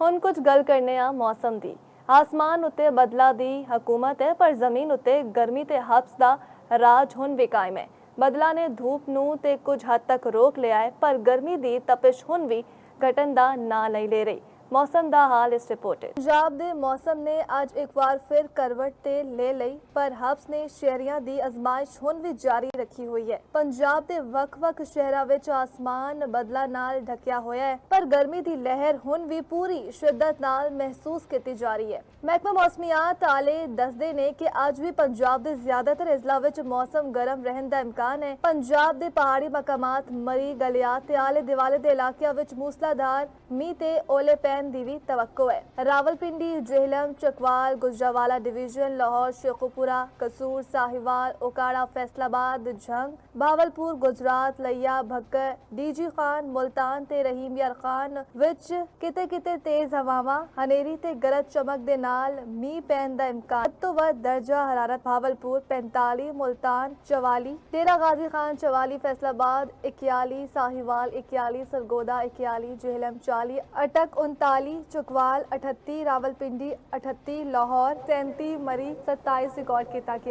ਹੁਣ ਕੁਝ ਗੱਲ ਕਰਨੇ ਆ ਮੌਸਮ ਦੀ। ਆਸਮਾਨ ਉੱਤੇ ਬਦਲਾ ਦੀ ਹਕੂਮਤ ਹੈ, ਪਰ ਜ਼ਮੀਨ ਉੱਤੇ ਗਰਮੀ ਤੇ ਹਬਸ ਦਾ ਰਾਜ ਹੁਣ ਵੀ ਕਾਇਮ ਹੈ। ਬਦਲਾ ਨੇ ਧੂਪ ਨੂੰ ਤੇ ਕੁਝ ਹੱਦ ਤੱਕ ਰੋਕ ਲਿਆ ਹੈ, ਪਰ ਗਰਮੀ ਦੀ ਤਪਸ਼ ਹੁਣ ਵੀ ਘਟਣ ਦਾ ਨਾਂ ਨਹੀਂ ਲੈ ਰਹੀ। मौसम ਦਾ ਹਾਲ ਇਸ ਰਿਪੋਰਟ। ਪੰਜਾਬ ਦੇ ਮੌਸਮ ਨੇ ਅੱਜ ਇੱਕ ਵਾਰ ਫਿਰ ਕਰਵਟ ਤੇ ਲੈ ਲਈ, ਪਰ ਹਬਸ ਨੇ ਸ਼ਹਿਰੀਆਂ ਦੀ ਅਜ਼ਮਾਇਸ਼ ਹੁਣ ਵੀ ਜਾਰੀ ਰੱਖੀ ਹੋਈ ਹੈ। ਪੰਜਾਬ ਦੇ ਵੱਖ-ਵੱਖ ਸ਼ਹਿਰਾਂ ਵਿੱਚ ਆਸਮਾਨ ਬਦਲਾਂ ਨਾਲ ਢਕਿਆ ਹੋਇਆ ਹੈ, ਪਰ ਗਰਮੀ ਦੀ ਲਹਿਰ ਹੁਣ ਵੀ ਪੂਰੀ ਸ਼ਿੱਦਤ ਨਾਲ ਮਹਿਸੂਸ ਕੀਤੀ ਜਾ ਰਹੀ ਹੈ। ਮਹਿਕਮਾ ਮੌਸਮੀਆਤ ਵਾਲੇ ਦੱਸਦੇ ਨੇ ਕਿ ਅੱਜ ਵੀ ਪੰਜਾਬ ਦੇ ਜ਼ਿਆਦਾਤਰ ਜ਼ਿਲ੍ਹਿਆਂ ਵਿੱਚ ਮੌਸਮ ਗਰਮ ਰਹਿਣ ਦਾ ਇਮਕਾਨ ਹੈ। ਪੰਜਾਬ ਦੇ ਪਹਾੜੀ ਮਕਾਮਾਤ, ਮਰੀ, ਗਲਿਆਤ ਤੇ ਆਲੇ ਦੁਆਲੇ ਦੇ ਇਲਾਕਿਆਂ ਵਿੱਚ ਮੂਸਲਾਧਾਰ ਮੀਂਹ ਤੇ ਓਲੇ ਪੈਣ ਦੀ ਵੀ ਤਵੱਕੋ ਹੈ। ਰਾਵਲਪਿੰਡੀ, ਜਿਹਲਮ, चकवाल, गुजरावाला डिवीजन, लाहौर, शेखुपुरा, कसूर, साहिवाल, ओकाड़ा, फैसलाबाद, झंग, भावलपुर, गुजरात, लिया, भक्कर, डीजी खान, मुल्तान ते रहीम यार खान विच किते तेज हवावां, हनेरी ते गरज चमक दे नाल मींह पैण दा इम्कान। सब तो वध दर्जा हरारत भावलपुर 45, मुल्तान 44, डेरा गाजी खान 44, फैसलाबाद 41, साहिवाल 41, सरगोदा 41, ਜਿਹਲਮ 40, अटक 39, चकवाल 38, रावलपिंडी 38, लाहौर 37, मरी 27 रिकॉर्ड किया।